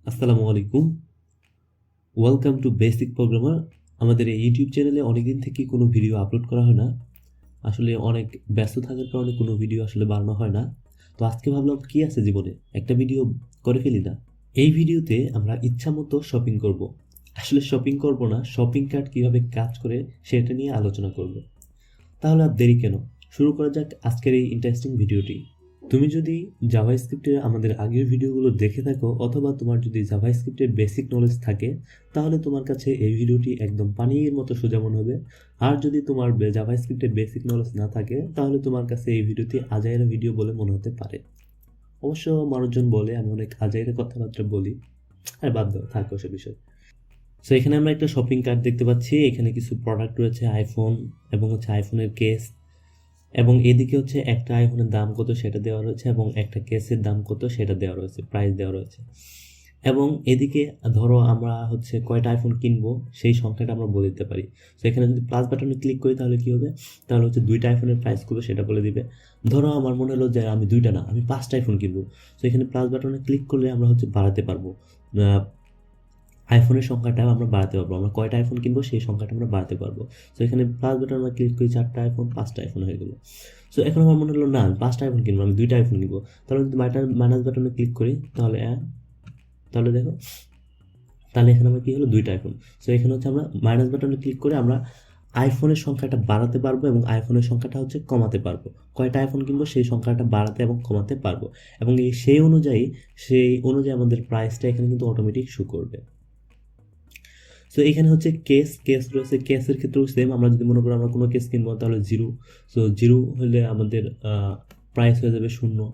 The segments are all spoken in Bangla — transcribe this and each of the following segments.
আসসালামু আলাইকুম। Welcome to basic programmer. আমাদের এই ইউটিউব চ্যানেলে অনেকদিন থেকে কোনো ভিডিও আপলোড করা হয় না। আসলে অনেক ব্যস্ত থাকার কারণে কোনো ভিডিও আসলে বানানো হয় না। তো আজকে ভাবলাম কি আছে জীবনে, একটা ভিডিও করে ফেলি না। এই ভিডিওতে আমরা ইচ্ছামতো শপিং করব। আসলে শপিং করব না, শপিং কার্ট কীভাবে কাজ করে সেটা নিয়ে আলোচনা করব। তাহলে আর দেরি কেন, শুরু করা যাক আজকের এই ইন্টারেস্টিং ভিডিওটি। তুমি যদি জাভাস্ক্রিপ্টের আমাদের আগের ভিডিওগুলো দেখে থাকো অথবা তোমার যদি জাভাস্ক্রিপ্টের বেসিক নলেজ থাকে, তাহলে তোমার কাছে এই ভিডিওটি একদম পানির মতো সোজা মনে হবে। আর যদি তোমার জাভাস্ক্রিপ্টের বেসিক নলেজ না থাকে, তাহলে তোমার কাছে এই ভিডিওটি আজাইরা ভিডিও বলে মনে হতে পারে। অবশ্য মানুষজন বলে আমি অনেক আজাইরা কথাবার্তা বলি, আর বাদ দাও, থাকো সে বিষয়। সো এখানে আমরা একটা শপিং কার্ট দেখতে পাচ্ছি। এখানে কিছু প্রোডাক্ট রয়েছে, আইফোন এবং আইফোনের কেস, এবং এদিকে একটা আইফোনের দাম কত সেটা দেওয়া রয়েছে এবং একটা কেসের দাম কত সেটা দেওয়া রয়েছে, প্রাইস দেওয়া রয়েছে। এবং এদিকে ধরো আমরা কয়টা আইফোন কিনবো সেই সংখ্যাটা আমরা বলে দিতে পারি। তো এখানে যদি প্লাস বাটনে ক্লিক করি তাহলে কি হবে, তাহলে দুইটা আইফোনের প্রাইস কত সেটা বলে দিবে। ধরো আমার মনে হলো যে আমি দুইটা না, আমি 5টা আইফোন কিনবো। তো এখানে প্লাস বাটনে ক্লিক করলে আমরা বাড়াতে পারবো, আইফোনের সংখ্যাটা আমরা বাড়াতে পারবো। আমরা কয়টা আইফোন কিনবো সেই সংখ্যাটা আমরা বাড়াতে পারবো। সো এখানে প্লাস বাটন আমরা ক্লিক করি, 4টা আইফোন, 5টা আইফোন হয়ে গেলো। সো এখন আমার মনে হলো না আমি 5টা আইফোন কিনবো, আমি 2টা আইফোন কিনবো। তাহলে যদি মাইনাস বাটনে ক্লিক করি তাহলে তাহলে দেখো, তাহলে এখানে আমার কি হলো, 2টা আইফোন। সো এখানে আমরা মাইনাস বাটনে ক্লিক করে আমরা আইফোনের সংখ্যাটা বাড়াতে পারবো এবং আইফোনের সংখ্যাটা কমাতে পারবো। কয়টা আইফোন কিনবো সেই সংখ্যাটা বাড়াতে এবং কমাতে পারবো, এবং সেই অনুযায়ী আমাদের প্রাইসটা এখানে কিন্তু অটোমেটিক শো করবে। সো এখানে কেস রয়েছে। কেসের ক্ষেত্রেও সেম, আমরা যদি মনে করি আমরা কোনো কেস কিনবো তাহলে 0। সো 0 হলে আমাদের প্রাইস হয়ে যাবে 0।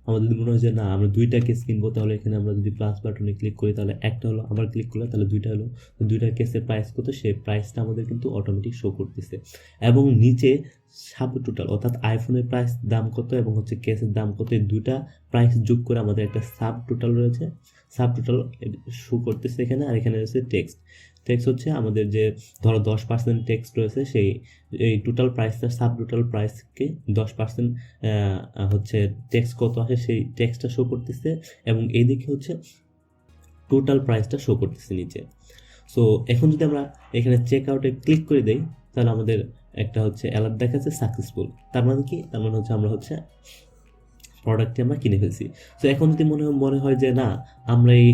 আমাদের যদি মনে হয় যে না আমরা 2টা কেস কিনবো, তাহলে এখানে আমরা যদি প্লাস বাটনে ক্লিক করি তাহলে একটা হলো, আবার ক্লিক করলে তাহলে 2টা হলো। 2টা কেসের প্রাইস কত সেই প্রাইসটা আমাদের কিন্তু অটোমেটিক শো করতেছে। এবং নিচে সাব টোটাল, অর্থাৎ আইফোনের প্রাইস দাম কত এবং কেসের দাম কত, এই 2টা প্রাইস যোগ করে আমাদের একটা সাব টোটাল রয়েছে। সাব টোটাল শো করতেছে এখানে। আর এখানে রয়েছে টেক্সট। আমাদের যে ধরো 10% টেক্সট রয়েছে, সেই এই টোটাল প্রাইসটা সাব টোটাল প্রাইসকে 10% টেক্সট কত আসে সেই টেক্সটটা শো করতেছে, এবং এইদিকে টোটাল প্রাইসটা শো করতেছে নিচে। সো এখন যদি আমরা এখানে চেক আউটে ক্লিক করে দেই তাহলে আমাদের একটা অ্যালার্ট দেখাচ্ছে সাকসেসফুল। তার মানে কি, তার মানে আমরা প্রোডাক্টটি আমরা কিনে ফেলছি। সো এখন যদি মনে হয় যে না আমরা এই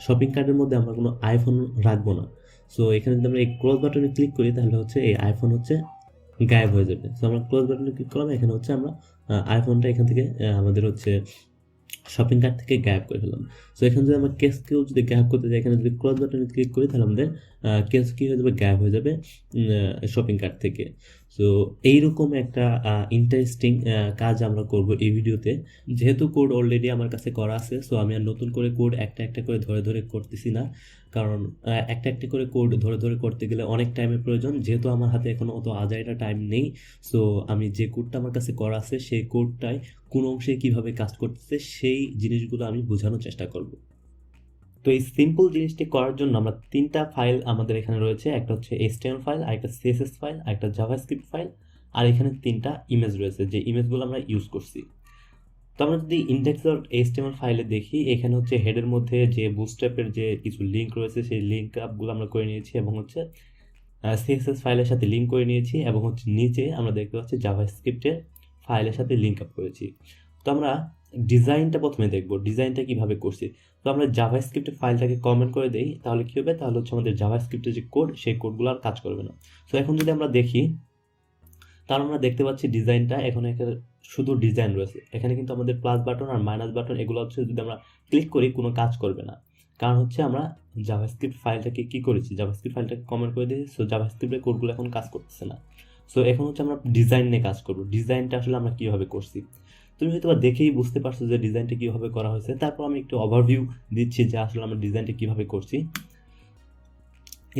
শপিং কার্টের মধ্যে আমরা কোনো আইফোন রাখবো না, সো এখানে যদি আমরা এই ক্লোজ বাটনে ক্লিক করি তাহলে এই আইফোন গায়েব হয়ে যাবে। সো আমরা ক্লোজ বাটনে ক্লিক করলাম, এখানে আমরা আইফোনটা এখান থেকে আমাদের শপিং কার্ট থেকে গায়েব করে ফেললাম। সো এখানে যদি আমরা কেসকেও যদি গায়েব করতে যাই, এখানে যদি ক্লোজ বাটনে ক্লিক করি তাহলে আমাদের কেস কি হয়ে যাবে, গায়েব হয়ে যাবে শপিং কার্ট থেকে। সো এইরকম একটা ইন্টারেস্টিং কাজ আমরা করব এই ভিডিওতে। যেহেতু কোড অলরেডি আমার কাছে করা আছে, সো আমি আর নতুন করে কোড একটা একটা করে ধরে ধরে করতেছি না, কারণ একটা একটা করে কোড ধরে ধরে করতে গেলে অনেক টাইমের প্রয়োজন। যেহেতু আমার হাতে এখনো অত আজাইরা টাইম নেই, সো আমি যে কোডটা আমার কাছে করা আছে সেই কোডটাই কোন অংশে কিভাবে কাজ করতেছে সেই জিনিসগুলো আমি বোঝানোর চেষ্টা করব। তো এই সিম্পল জিনিসটি করার জন্য আমরা 3টা ফাইল আমাদের এখানে রয়েছে। একটা HTML ফাইল, আর একটা CSS ফাইল, আর একটা জাভাস্ক্রিপ্ট ফাইল, আর এখানে 3টা ইমেজ রয়েছে যে ইমেজগুলো আমরা ইউজ করছি। তো আমরা যদি index.html ফাইলে দেখি, এখানে হেডের মধ্যে যে বুটস্ট্র্যাপের যে কিছু লিঙ্ক রয়েছে সেই লিঙ্ক আপগুলো আমরা করে নিয়েছি, এবং CSS ফাইলের সাথে লিঙ্ক করে নিয়েছি, এবং নিচে আমরা দেখতে পাচ্ছি জাভাস্ক্রিপ্টের ফাইলের সাথে লিঙ্ক আপ করেছি। তো আমরা ডিজাইনটা প্রথমে দেখব, ডিজাইনটা কিভাবে করছি। তো আমরা জাভাস্ক্রিপ্টের ফাইলটাকে কমেন্ট করে দেই, তাহলে কি হবে, তাহলে আমাদের জাভাস্ক্রিপ্টের যে কোড সেই কোডগুলো আর কাজ করবে না। তো এখন যদি আমরা দেখি তাহলে আমরা দেখতে পাচ্ছি ডিজাইনটা এখন শুধু ডিজাইন রয়েছে। এখানে কিন্তু আমাদের প্লাস বাটন আর মাইনাস বাটন এগুলো যদি আমরা ক্লিক করি কোনো কাজ করবে না, কারণ আমরা জাভাস্ক্রিপ্ট ফাইলটাকে কি করেছি, জাভাস্ক্রিপ্ট ফাইলটাকে কমেন্ট করে দিয়েছি। সো জাভাস্ক্রিপ্টের কোডগুলো এখন কাজ করতেছে না। সো এখন আমরা ডিজাইন নিয়ে কাজ করব। ডিজাইনটা আসলে আমরা কীভাবে করছি তুমি হয়তো দেখেই বুঝতে পারছো যে ডিজাইনটা কীভাবে করা হয়েছে। তারপর আমি একটু ওভারভিউ দিচ্ছি যে আসলে আমরা ডিজাইনটা কীভাবে করছি।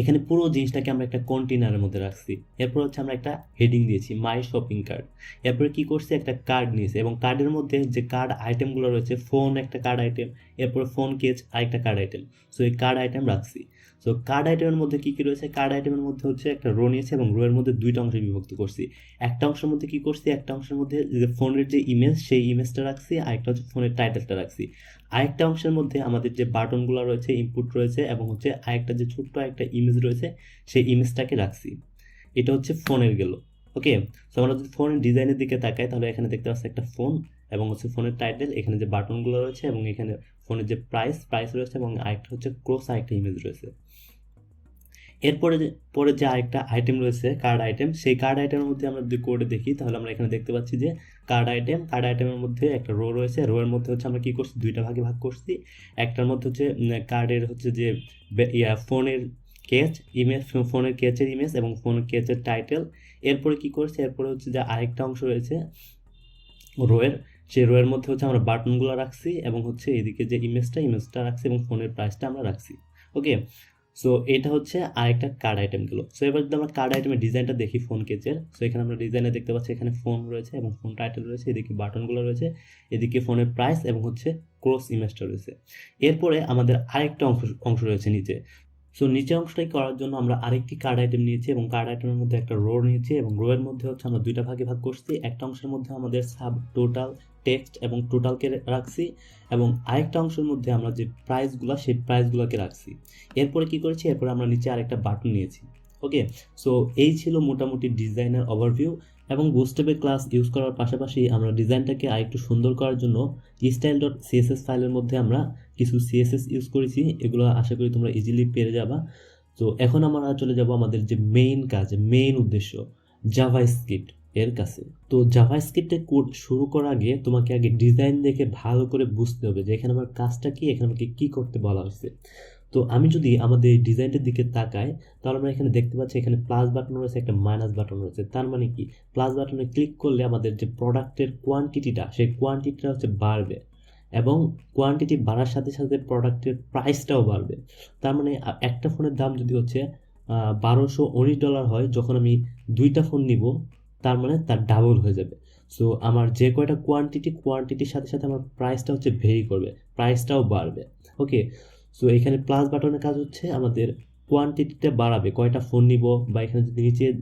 এখানে পুরো জিনিসটাকে আমরা একটা কন্টেনারের মধ্যে রাখছি। এরপর আমরা একটা হেডিং দিয়েছি মাই শপিং কার্ট। এরপরে কি করছি, একটা কার্ড নিয়েছি, এবং কার্ডের মধ্যে যে কার্ড আইটেমগুলো রয়েছে, ফোন একটা কার্ড আইটেম, এরপরে ফোন কেস আরেকটা কার্ড আইটেম। সো এই কার্ড আইটেম রাখছি। সো কার্ড আইটেমের মধ্যে কী কী রয়েছে, কার্ড আইটেমের মধ্যে হচ্ছে একটা রো নিয়েছে এবং রো এর মধ্যে দুইটা অংশে বিভক্ত করছি। একটা অংশের মধ্যে কী করছি, একটা অংশের মধ্যে যে ফোনের যে ইমেজ সেই ইমেজটা রাখছি, আরেকটা হচ্ছে ফোনের টাইটেলটা রাখছি। আরেকটা অংশের মধ্যে আমাদের যে বাটনগুলো রয়েছে, ইনপুট রয়েছে এবং হচ্ছে আরেকটা যে ছোট্ট একটা ইমেজ রয়েছে সেই ইমেজটাকে রাখছি। এটা হচ্ছে ফোনের গেল। ওকে, সো আমরা যদি ফোনের ডিজাইনের দিকে তাকাই তাহলে এখানে দেখতে পাচ্ছি একটা ফোন এবং হচ্ছে ফোনের টাইটেল, এখানে যে বাটনগুলো রয়েছে এবং এখানে ফোনের যে প্রাইস রয়েছে এবং আরেকটা হচ্ছে ক্রস আরেকটা ইমেজ রয়েছে। এরপরে যে আরেকটা আইটেম রয়েছে কার্ড আইটেম, সেই কার্ড আইটেমের মধ্যে আমরা যদি কোডে দেখি তাহলে আমরা এখানে দেখতে পাচ্ছি যে কার্ড আইটেমের মধ্যে একটা রো রয়েছে, রো এর মধ্যে হচ্ছে আমরা কি করছি, দুইটা ভাগে ভাগ করছি। একটার মধ্যে হচ্ছে কার্ডের হচ্ছে যে ফোনের কেচ ইমেজ, ফোনের কেচের ইমেজ এবং ফোনের কেচের টাইটেল। এরপরে কি করছে, এরপরে হচ্ছে যে আরেকটা অংশ রয়েছে রোয়ের, সেই রোয়ের মধ্যে হচ্ছে আমরা বাটনগুলো রাখছি এবং হচ্ছে এদিকে যে ইমেজটা রাখছি এবং ফোনের প্রাইসটা আমরা রাখছি। ওকে, সো এটা হচ্ছে আরেকটা কার্ড আইটেম গেল। সো এবার যদি আমরা কার্ড আইটেমের ডিজাইনটা দেখি ফোন কেচের, সো এখানে আমরা ডিজাইনে দেখতে পাচ্ছি এখানে ফোন রয়েছে এবং ফোন টাইটেল রয়েছে, এদিকে বাটনগুলো রয়েছে, এদিকে ফোনের প্রাইস এবং হচ্ছে ক্রস ইমেজটা রয়েছে। এরপরে আমাদের আরেকটা অংশ রয়েছে নিচে। সো নিচে অংশটাই করার জন্য আমরা আরেকটি কার্ড আইটেম নিয়েছি এবং কার্ড আইটেমের মধ্যে একটা রো নিয়েছি এবং রো এর মধ্যে হচ্ছে আমরা দুইটা ভাগে ভাগ করছি। একটা অংশের মধ্যে আমাদের সাব টোটাল টেক্সট এবং টোটালকে রাখছি এবং আরেকটা অংশের মধ্যে আমরা যে প্রাইসগুলো সেই প্রাইসগুলোকে রাখছি। এরপরে কি করেছি, এরপরে আমরা নিচে আরেকটা বাটন নিয়েছি। ওকে, সো এই ছিল মোটামুটি ডিজাইনের ওভারভিউ এবং বুস্টেবল ক্লাস ইউজ করার পাশাপাশি আমরা ডিজাইনটাকে আরেকটু সুন্দর করার জন্য style.css ফাইলের মধ্যে আমরা কিছু সিএসএস ইউজ করেছি, এগুলো আশা করি তোমরা ইজিলি পেরে যাবা। তো এখন আমরা চলে যাব আমাদের যে মেইন উদ্দেশ্য জাভাস্ক্রিপ্ট এর কাছে। তো জাভাস্ক্রিপ্টের কোড শুরু করার আগে তোমাকে আগে ডিজাইন দেখে ভালো করে বুঝতে হবে যে এখানে আমার কাজটা কি, এখানে আমাকে কী করতে বলা হয়েছে। তো আমি যদি আমাদের এই ডিজাইনটার দিকে তাকাই তাহলে আমরা এখানে দেখতে পাচ্ছি এখানে প্লাস বাটন রয়েছে, একটা মাইনাস বাটন রয়েছে। তার মানে কি, প্লাস বাটনে ক্লিক করলে আমাদের যে প্রোডাক্টের কোয়ান্টিটিটা সেই কোয়ান্টিটিটা হচ্ছে বাড়বে এবং কোয়ান্টিটি বাড়ার সাথে সাথে প্রোডাক্টের প্রাইসটাও বাড়বে। তার মানে একটা ফোনের দাম যদি হচ্ছে $1219 হয়, যখন আমি দুইটা ফোন নিব তার মানে তার ডাবল হয়ে যাবে। সো আমার যে কয়টা কোয়ান্টিটির সাথে সাথে আমার প্রাইসটা হচ্ছে ভেরি করবে, প্রাইসটাও বাড়বে। ওকে, সো এখানে প্লাস বাটনের কাজ হচ্ছে আমাদের কোয়ান্টিটিটা বাড়াবে, কয়টা ফোন নিব। বা এখানে যদি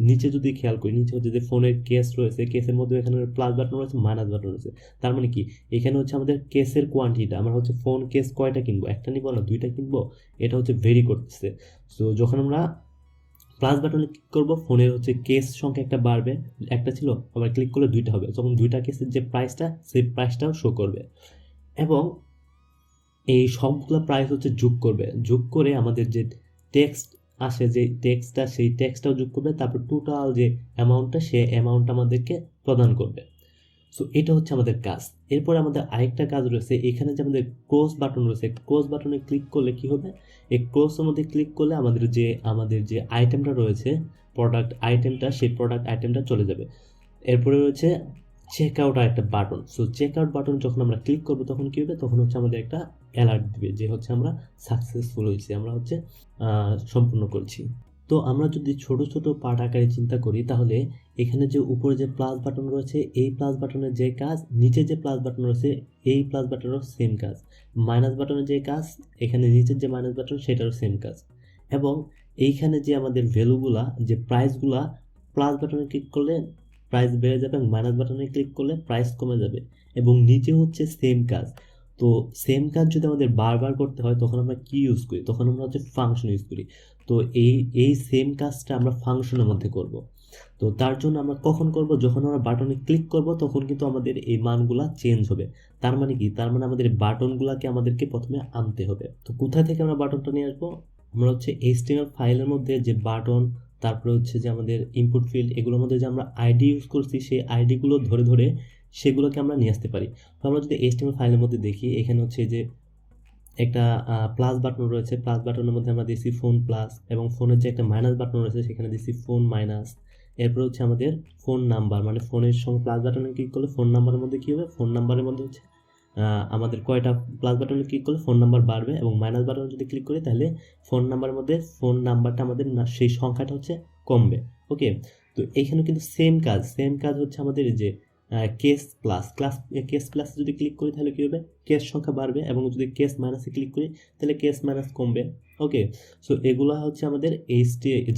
নিচে যদি খেয়াল করি, নিচে হচ্ছে যে ফোনের কেস রয়েছে, কেসের মধ্যে এখানে প্লাস বাটন রয়েছে, মাইনাস বাটন রয়েছে। তার মানে কি, এখানে হচ্ছে আমাদের কেসের কোয়ান্টিটিটা, আমরা হচ্ছে ফোন কেস কয়টা কিনবো, একটা নিব না দুইটা কিনবো, এটা হচ্ছে ভেরি করতেছে। সো যখন আমরা প্লাস বাটনে ক্লিক করবো ফোনের হচ্ছে কেস সংখ্যা একটা বাড়বে, একটা ছিল আবার ক্লিক করলে দুইটা হবে, যখন দুইটা কেসের যে প্রাইসটা সেই প্রাইসটাও শো করবে এবং এই সবগুলো প্রাইস হচ্ছে যোগ করে আমাদের যে টেক্সট আসে, যে টেক্সটটা সেই টেক্সটটাও যোগ করবে, তারপর টোটাল যে অ্যামাউন্টটা সেই অ্যামাউন্টটা আমাদেরকে প্রদান করবে। সো এটা হচ্ছে আমাদের কাজ। এরপরে আমাদের আরেকটা কাজ রয়েছে, এখানে যে আমাদের ক্রস বাটন রয়েছে, ক্রস বাটনে ক্লিক করলে কি হবে, এই ক্রসের মধ্যে ক্লিক করলে আমাদের যে আইটেমটা রয়েছে প্রোডাক্ট আইটেমটা, সেই প্রোডাক্ট আইটেমটা চলে যাবে। এরপরে রয়েছে চেক আউট আর একটা button. So check out button যখন আমরা ক্লিক করবো তখন কী হবে, তখন হচ্ছে আমাদের একটা অ্যালার্ট দিবে যে হচ্ছে আমরা সাকসেসফুল হয়েছি, আমরা হচ্ছে সম্পূর্ণ করছি। তো আমরা যদি ছোট ছোট পার্ট আকারে চিন্তা করি তাহলে এখানে যে উপরে যে প্লাস বাটন রয়েছে এই প্লাস বাটনের যে কাজ, নিচে যে প্লাস বাটন রয়েছে এই প্লাস বাটনেরও সেম কাজ, মাইনাস বাটনের যে কাজ এখানে নিচের যে মাইনাস বাটন সেটারও সেম কাজ, এবং এইখানে যে আমাদের ভ্যালুগুলা যে প্রাইসগুলা প্লাস বাটনে ক্লিক করলে প্রাইস বেড়ে যাবে এবং মাইনাস বাটনে ক্লিক করলে প্রাইস কমে যাবে, এবং নিচে হচ্ছে সেম কাজ। তো সেম কাজ যদি আমাদের বারবার করতে হয় তখন আমরা কি ইউজ করি, তখন আমরা হচ্ছে ফাংশন ইউজ করি। তো এই সেম কাজটা আমরা ফাংশনের মধ্যে করব। তো তার জন্য আমরা কখন করব, যখন আমরা বাটনে ক্লিক করব তখন কিন্তু আমাদের এই মানগুলা চেঞ্জ হবে। তার মানে কি, তার মানে আমাদের বাটনগুলাকে আমাদেরকে প্রথমে আনতে হবে। তো কোথায় থেকে আমরা বাটনটা নিয়ে আসবো, আমরা হচ্ছে HTML ফাইলের মধ্যে যে বাটন, তারপরে হচ্ছে যে আমাদের ইনপুট ফিল্ড, এগুলোর মধ্যে যে আমরা আইডি ইউজ করছি সেই আইডিগুলো ধরে ধরে সেগুলোকে আমরা নিয়ে আসতে পারি। তো আমরা যদি HTML ফাইলের মধ্যে দেখি, এখানে হচ্ছে যে একটা প্লাস বাটন রয়েছে, প্লাস বাটনের মধ্যে আমরা দিচ্ছি ফোন প্লাস, এবং ফোনের যে একটা মাইনাস বাটন রয়েছে সেখানে দিচ্ছি ফোন মাইনাস। এরপর হচ্ছে আমাদের ফোন নাম্বার, মানে ফোনের সঙ্গে প্লাস বাটনে ক্লিক করলে ফোন নাম্বারের মধ্যে কী হবে, ফোন নাম্বারের মধ্যে হচ্ছে আমাদের কয়টা প্লাস বাটনে ক্লিক করলে ফোন নাম্বার বাড়বে, এবং মাইনাস বাটনে যদি ক্লিক করি তাহলে ফোন নাম্বারের মধ্যে ফোন নাম্বারটা আমাদের সেই সংখ্যাটা হচ্ছে কমবে। ওকে, তো এইখানে কিন্তু সেম কাজ হচ্ছে আমাদের যে কেস প্লাসে যদি ক্লিক করি তাহলে কী হবে, কেস সংখ্যা বাড়বে, এবং যদি কেস মাইনাসে ক্লিক করি তাহলে কেস মাইনাস কমবে। ওকে, সো এগুলো হচ্ছে আমাদের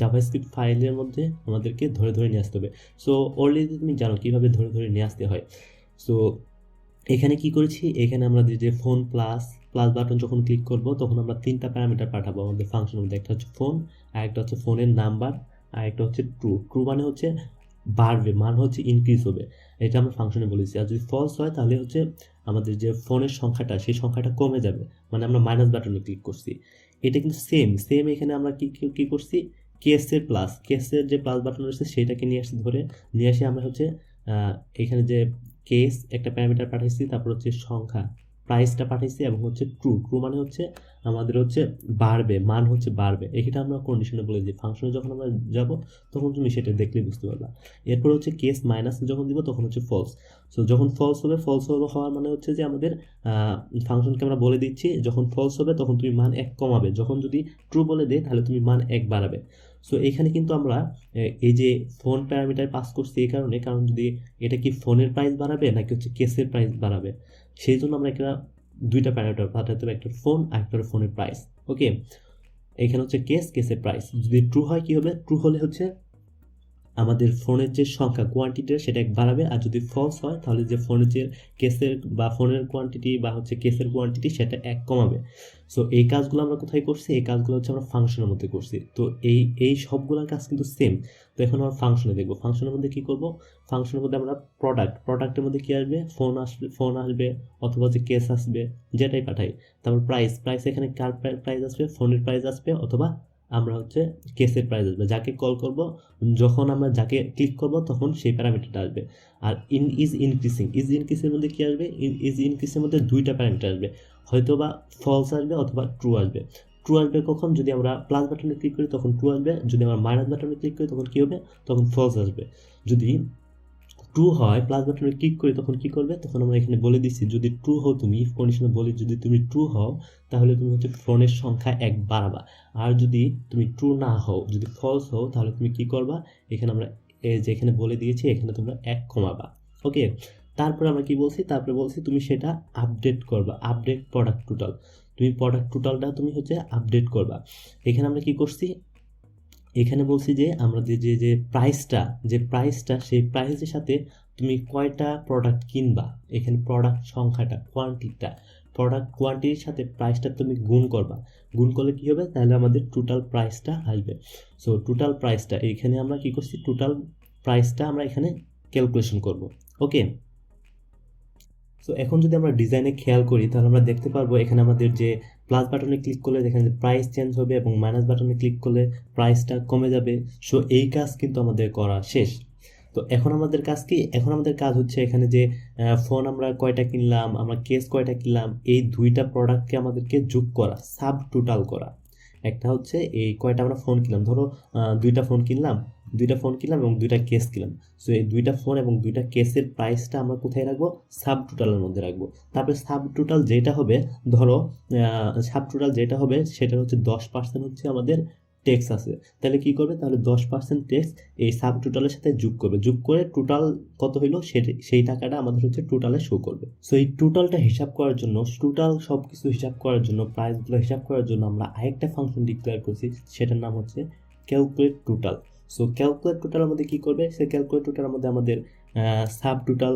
জাভাস্ক্রিপ্ট ফাইলের মধ্যে আমাদেরকে ধরে ধরে নিয়ে আসতে হবে। সো অলরেডি তুমি জানো কীভাবে ধরে ধরে নিয়ে আসতে হয়। সো এখানে কি করেছি, এখানে আমরা যে ফোন প্লাস বাটন যখন ক্লিক করব তখন আমরা 3টা প্যারামিটার পাঠাবো আমাদের ফাংশনের মধ্যে। একটা হচ্ছে ফোন, আর একটা হচ্ছে ফোনের নাম্বার, আর একটা হচ্ছে ট্রু মানে হচ্ছে বাড়বে, মান হচ্ছে ইনক্রিজ হবে, এটা আমরা ফাংশনে বলেছি। আর যদি ফলস হয় তাহলে হচ্ছে আমাদের যে ফোনের সংখ্যাটা সেই সংখ্যাটা কমে যাবে, মানে আমরা মাইনাস বাটনে ক্লিক করছি। এটা কিন্তু সেম এখানে আমরা কি করছি, কেসের যে প্লাস বাটন রয়েছে সেটাকে নিয়ে আসি আমরা হচ্ছে এখানে যে কেস একটা প্যারামিটার পাঠাইছি, তারপর হচ্ছে সংখ্যা প্রাইসটা পাঠাইছি, এবং হচ্ছে ট্রু মানে হচ্ছে আমাদের হচ্ছে বাড়বে, মান হচ্ছে বাড়বে। এটা আমরা কন্ডিশনে বলে দিই, ফাংশনে যখন আমরা যাব তখন তুমি সেটা দেখলে বুঝতে পারবা। এরপর হচ্ছে কেস মাইনাস যখন দিব তখন হচ্ছে ফলস। সো যখন ফলস হওয়ার মানে হচ্ছে যে আমাদের ফাংশনকে আমরা বলে দিচ্ছি যখন ফলস হবে তখন তুমি মান 1 কমাবে, যখন যদি ট্রু বলে দেয় তাহলে তুমি মান 1 বাড়াবে। সো এখানে কিন্তু আমরা এই যে ফোন প্যারামিটার পাস করছি এই কারণ যদি এটা কি ফোনের প্রাইস বাড়াবে নাকি হচ্ছে কেসের প্রাইস বাড়াবে, সেই জন্য আমরা একটা দুইটা প্যারামিটার পাঠাতে হবে, একটা ফোন আর একটা ফোনের প্রাইস। ওকে, এখানে হচ্ছে কেসের প্রাইস যদি ট্রু হয় কি হবে, ট্রু হলে হচ্ছে আমাদের ফোনের যে সংখ্যা কোয়ান্টিটি সেটা 1 বাড়াবে, আর যদি ফলস হয় তাহলে যে ফোনের যে কেসের বা ফোনের কোয়ান্টিটি বা হচ্ছে কেসের কোয়ান্টিটি সেটা 1 কমাবে। সো এই কাজগুলো আমরা কোথায় করছি, এই কাজগুলো হচ্ছে আমরা ফাংশনের মধ্যে করছি। তো এই সবগুলোর কাজ কিন্তু সেম। তো এখন আমরা ফাংশনে দেখবো, ফাংশনের মধ্যে কি করব, ফাংশনের মধ্যে আমরা প্রোডাক্টের মধ্যে কি আসবে, ফোন আসবে অথবা যে কেস আসবে, যেটাই পাঠাই। তারপর প্রাইস এখানে কার প্রাইস আসবে, ফোনের প্রাইস আসবে, অথবা আমরা হচ্ছে কেসের প্রাইস আসবে, যাকে কল করব যখন আমরা যাকে ক্লিক করব তখন সেই প্যারামিটারটা আসবে। আর ইজ ইনক্রিসের মধ্যে কি আসবে, ইজ ইনক্রিসের মধ্যে দুইটা প্যারামিটার আসবে, হয়তো বা ফলস আসবে অথবা ট্রু আসবে। ট্রু আসবে কখন, যদি আমরা প্লাস বাটনে ক্লিক করি তখন ট্রু আসবে, যদি আমরা মাইনাস বাটনে ক্লিক করি তখন কি হবে, তখন ফলস আসবে। যদি ট্রু হয় প্লাস বাটনে ক্লিক করি তখন কি করবে, তখন আমরা এখানে বলে দিচ্ছি যদি ট্রু হও তুমি, কন্ডিশনে বলি যদি তুমি ট্রু হও তাহলে তুমি হচ্ছে ফোনের সংখ্যা 1 বাড়াবা, আর যদি তুমি ট্রু না হও, যদি ফলস হও তাহলে তুমি কি করবা, এখানে আমরা যেখানে বলে দিয়েছি এখানে তোমরা 1 কমাবা। ওকে, তারপরে আমরা কি বলছি, তারপরে বলছি তুমি সেটা আপডেট করবা, আপডেট প্রোডাক্ট টোটাল, তুমি প্রোডাক্ট টোটালটা তুমি হচ্ছে আপডেট করবা। এখানে আমরা কি করছি, এখানে বলছি যে আমরা যে প্রাইসটা সেই প্রাইসের সাথে তুমি কয়টা প্রোডাক্ট কিনবা, এখানে প্রোডাক্ট সংখ্যাটা প্রোডাক্ট কোয়ান্টিটির সাথে প্রাইসটা তুমি গুণ করবা, গুণ করলে কি হবে, তাহলে আমাদের টোটাল প্রাইসটা আসবে। সো টোটাল প্রাইসটা এখানে আমরা কি করছি, টোটাল প্রাইসটা আমরা এখানে ক্যালকুলেশন করব। ওকে, সো এখন যদি আমরা ডিজাইনে খেয়াল করি তাহলে আমরা দেখতে পারবো এখানে আমাদের যে প্লাস বাটনে ক্লিক করলে এখানে প্রাইস চেঞ্জ হবে, এবং মাইনাস বাটনে ক্লিক করলে প্রাইসটা কমে যাবে। সো এই কাজ কিন্তু আমাদের করা শেষ। তো এখন আমাদের কাজ কি, এখন আমাদের কাজ হচ্ছে এখানে যে ফোন আমরা কয়টা কিনলাম, আমরা কেস কয়টা কিনলাম, এই দুইটা প্রোডাক্টকে আমাদেরকে যোগ করা, সাব টোটাল করা। একটা হচ্ছে এই কয়টা আমরা ফোন কিনলাম, ধরো দুইটা ফোন কিনলাম এবং দুইটা কেস কিনলাম। সো এই দুইটা ফোন এবং দুইটা কেসের প্রাইসটা আমরা কোথায় রাখবো, সাব টোটালের মধ্যে রাখবো। তারপরে সাব টোটাল যেটা হবে, ধরো সাব টোটাল যেটা হবে সেটা হচ্ছে 10% হচ্ছে আমাদের ট্যাক্স আছে, তাহলে কি করবে, তাহলে 10% ট্যাক্স এই সাব টোটালের সাথে যোগ করে টোটাল কত হইলো সেই টাকাটা আমাদের হচ্ছে টোটালে শো করবে। সো এই টোটালটা হিসাব করার জন্য, টোটাল সব কিছু হিসাব করার জন্য, প্রাইসগুলো হিসাব করার জন্য আমরা আরেকটা ফাংশন ডিক্লেয়ার করছি, সেটার নাম হচ্ছে ক্যালকুলেট টোটাল। সো ক্যালকুলেট টোটালের মধ্যে কী করবে, সে ক্যালকুলেট টোটালের মধ্যে আমাদের সাব টোটাল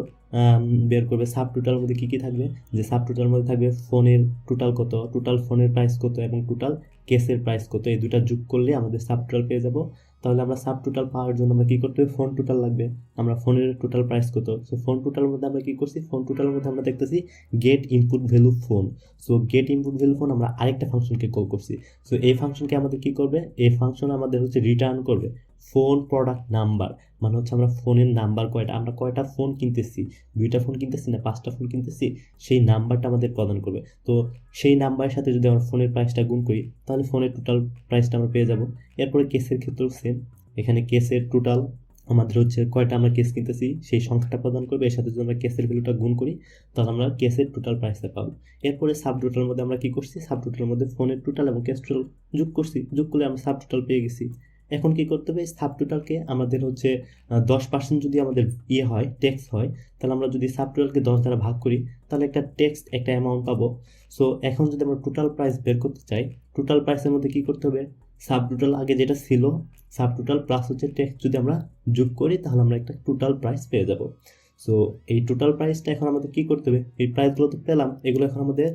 বের করবে। সাব টোটালের মধ্যে কী কী থাকবে, যে সাব টোটালের মধ্যে থাকবে ফোনের টোটাল কত, টোটাল ফোনের প্রাইস কত, এবং টোটাল কেসের প্রাইস কত, এই দুটা যোগ করলে আমাদের সাব টোটাল পেয়ে যাব। তাহলে আমরা সাব টোটাল পাওয়ার জন্য আমরা কী করতে হবে, ফোন টোটাল লাগবে, আমরা ফোনের টোটাল প্রাইস কত। সো ফোন টোটালের মধ্যে আমরা কী করছি, ফোন টোটালের মধ্যে আমরা দেখতেছি get input value phone. So get input value phone আমরা আরেকটা ফাংশনকে কল করছি। সো এই ফাংশনকে আমাদের কী করবে, এই ফাংশন আমাদের হচ্ছে রিটার্ন করবে ফোন প্রোডাক্ট নাম্বার, মানে হচ্ছে আমরা ফোনের নাম্বার কয়টা, আমরা কয়টা ফোন কিনতেছি, দুইটা ফোন কিনতেছি না 5টা ফোন কিনতেছি, সেই নাম্বারটা আমাদের প্রদান করবে। তো সেই নাম্বারের সাথে যদি আমরা ফোনের প্রাইসটা গুণ করি তাহলে ফোনের টোটাল প্রাইসটা আমরা পেয়ে যাব। এরপরে কেসের ক্ষেত্রেও সেম, এখানে কেসের টোটাল আমাদের হচ্ছে কয়টা আমরা কেস কিনতেছি সেই সংখ্যাটা প্রদান করবে, এর সাথে যদি আমরা কেসের ভ্যালুটা গুণ করি তাহলে আমরা কেসের টোটাল প্রাইসটা পাবো। এরপরে সাব টোটালের মধ্যে আমরা কি করছি, সাব টোটালের মধ্যে ফোনের টোটাল এবং কেস টোটাল যোগ করছি, যোগ করলে আমরা সাব টোটাল পেয়ে গেছি। এখন কি করতে হবে, সাব টোটালকে আমাদের হচ্ছে 10% যদি আমাদের হয় টেক্স হয়, তাহলে আমরা যদি সাব টোটালকে 10 দ্বারা ভাগ করি তাহলে একটা টেক্সট একটা অ্যামাউন্ট পাবো। সো এখন যদি আমরা টোটাল প্রাইস বের করতে চাই, টোটাল প্রাইসের মধ্যে কি করতে হবে, সাব টোটাল আগে যেটা ছিল সাব টোটাল প্লাস হচ্ছে টেক্সট যদি আমরা যোগ করি তাহলে আমরা একটা টোটাল প্রাইস পেয়ে যাব। সো এই টোটাল প্রাইসটা এখন আমাদের কি করতে হবে, এই প্রাইসগুলো তো পেলাম, এগুলো এখন আমাদের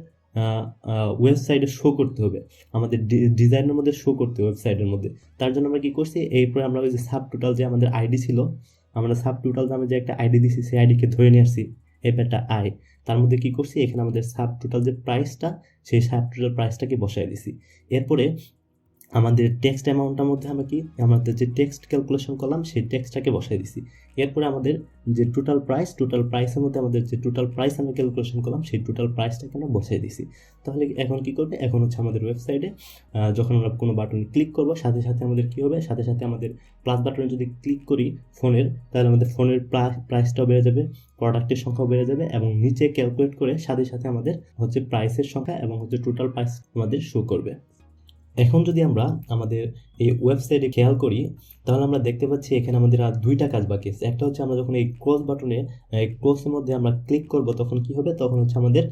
ওয়েবসাইটে শো করতে হবে, আমাদের ডিজাইনের মধ্যে শো করতে হবে ওয়েবসাইটের মধ্যে। তার জন্য আমরা কি করছি, এরপরে আমরা ওই যে সাব টোটাল যে আমাদের আইডি ছিল, আমরা সাব টোটাল নামে যে একটা আইডি দিছি সেই আইডিকে ধরে নিয়ে আসছি, একটা আই, তার মধ্যে কি করছি, এখানে আমাদের সাব টোটাল যে প্রাইসটা সেই সাব টোটাল প্রাইসটাকে বসাই দিছি। এরপরে আমাদের টেক্সট অ্যামাউন্টটার মধ্যে আমরা কি আমাদের যে টেক্সট ক্যালকুলেশন করলাম সেই টেক্সটটাকে বসাই দিছি। এরপরে আমাদের যে টোটাল প্রাইসের মধ্যে আমাদের যে টোটাল প্রাইস আমরা ক্যালকুলেশন করলাম সেই টোটাল প্রাইসটাকে আমরা বসাই দিছি। তাহলে এখন কি করবে, এখন হচ্ছে আমাদের ওয়েবসাইটে যখন আমরা কোনো বাটনে ক্লিক করব সাথে সাথে আমাদের কি হবে, সাথে সাথে আমাদের প্লাস বাটনে যদি ক্লিক করি ফোনের, তাহলে আমাদের ফোনের প্রাইসটাও বেড়ে যাবে, প্রোডাক্টের সংখ্যাও বেড়ে যাবে, এবং নিচে ক্যালকুলেট করে সাথে সাথে আমাদের হচ্ছে প্রাইসের সংখ্যা এবং হচ্ছে টোটাল প্রাইস আমাদের শো করবে। এখন যদি আমরা আমাদের এই ওয়েবসাইটে খেয়াল করি তাহলে আমরা দেখতে পাচ্ছি এখানে আমাদের আর দুইটা কাজ বাকি আছে। একটা হচ্ছে আমরা যখন এই ক্লোজ বাটনে ক্লোজের মধ্যে আমরা ক্লিক করব তখন কি হবে, তখন হচ্ছে আমাদের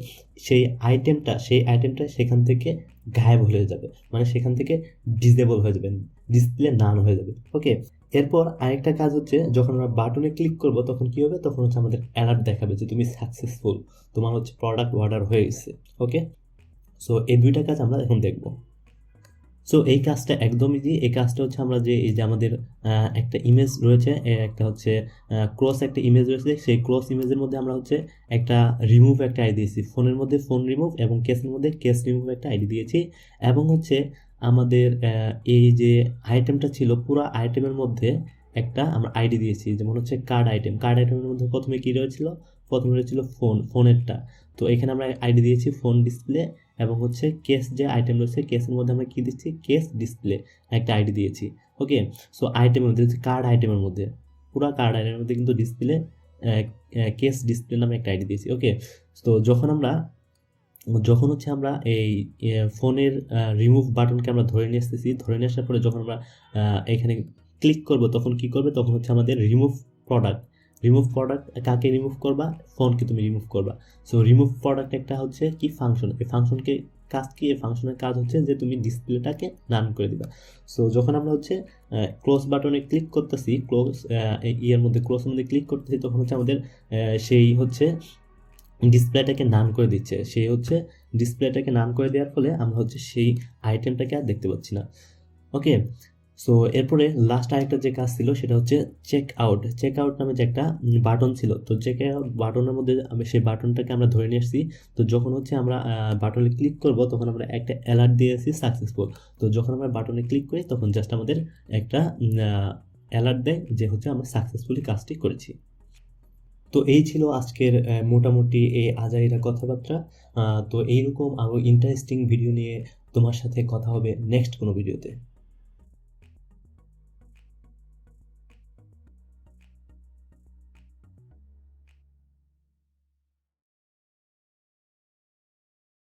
সেই আইটেমটা সেখান থেকে গায়েব হয়ে যাবে, মানে সেখান থেকে ডিসেবল হয়ে যাবে, ডিসপ্লে নান হয়ে যাবে। ওকে, এরপর আরেকটা কাজ হচ্ছে যখন আমরা বাটনে ক্লিক করব তখন কি হবে, তখন হচ্ছে আমাদের অ্যালার্ট দেখাবে যে তুমি সাকসেসফুল, তোমার হচ্ছে প্রোডাক্ট অর্ডার হয়ে গেছে। ওকে, সো এই দুইটা কাজ আমরা এখন দেখব। সো এই কাজটা একদম ইজি। এই কাজটা হচ্ছে আমরা যে এই যে আমাদের একটা ইমেজ রয়েছে, একটা হচ্ছে ক্রস একটা ইমেজ রয়েছে, সেই ক্রস ইমেজের মধ্যে আমরা হচ্ছে একটা রিমুভ একটা আইডি দিয়েছি, ফোনের মধ্যে ফোন রিমুভ এবং কেসের মধ্যে কেস রিমুভ একটা আইডি দিয়েছি, এবং হচ্ছে আমাদের এই যে আইটেমটা ছিল পুরো আইটেমের মধ্যে একটা আমরা আইডি দিয়েছি, যেমন হচ্ছে কার্ড আইটেমের মধ্যে প্রথমে কী রয়েছিল, প্রথমে রয়েছিল ফোনেরটা, তো এখানে আমরা আইডি দিয়েছি ফোন ডিসপ্লে, এবং হচ্ছে কেস যে আইটেম রয়েছে কেসের মধ্যে আমরা কি দিচ্ছি, কেস ডিসপ্লে একটা আইডি দিয়েছি। ওকে, সো আইটেমের মধ্যে কার্ড আইটেমের মধ্যে পুরো কার্ড আইটেমের মধ্যে কিন্তু ডিসপ্লে কেস ডিসপ্লে নামে একটা আইডি দিয়েছি। ওকে, তো যখন হচ্ছে আমরা এই ফোনের রিমুভ বাটনকে আমরা ধরে নিয়ে আসতেছি, ধরে নিয়ে আসার পরে যখন আমরা এখানে ক্লিক করব তখন কি করবে, তখন হচ্ছে আমাদের রিমুভ প্রোডাক্ট কাকে রিমুভ করবা, ফোনকে তুমি রিমুভ করবা। সো রিমুভ প্রোডাক্ট একটা হচ্ছে কি ফাংশন, এই ফাংশনকে কাজ কি, এই ফাংশনের কাজ হচ্ছে যে তুমি ডিসপ্লেটাকে নান করে দিবা। সো যখন আমরা হচ্ছে ক্লোজ বাটনে ক্লিক করতেছি, ক্লোজের মধ্যে ক্লিক করতেছি, তখন হচ্ছে আমাদের সেই হচ্ছে ডিসপ্লেটাকে নান করে দিচ্ছে, সেই হচ্ছে ডিসপ্লেটাকে নান করে দেওয়ার ফলে আমরা হচ্ছে সেই আইটেমটাকে আর দেখতে পাচ্ছি না। ওকে, সো এরপরে লাস্ট আরেকটা যে কাজ ছিল সেটা হচ্ছে চেক আউট নামে যে একটা বাটন ছিল, তো চেক আউট বাটনের মধ্যে আমি সেই বাটনটাকে আমরা ধরে নিয়ে আসছি। তো যখন হচ্ছে আমরা বাটনে ক্লিক করব তখন আমরা একটা অ্যালার্ট দিয়েছি সাকসেসফুল, তো যখন আমরা বাটনে ক্লিক করি তখন জাস্ট আমাদের একটা অ্যালার্ট দেয় যে হচ্ছে আমরা সাকসেসফুলি কাজটি করেছি। তো এই ছিল আজকের মোটামুটি এই আজাইরা কথাবার্তা। তো এইরকম আরও ইন্টারেস্টিং ভিডিও নিয়ে তোমার সাথে কথা হবে নেক্সট কোনো ভিডিওতে।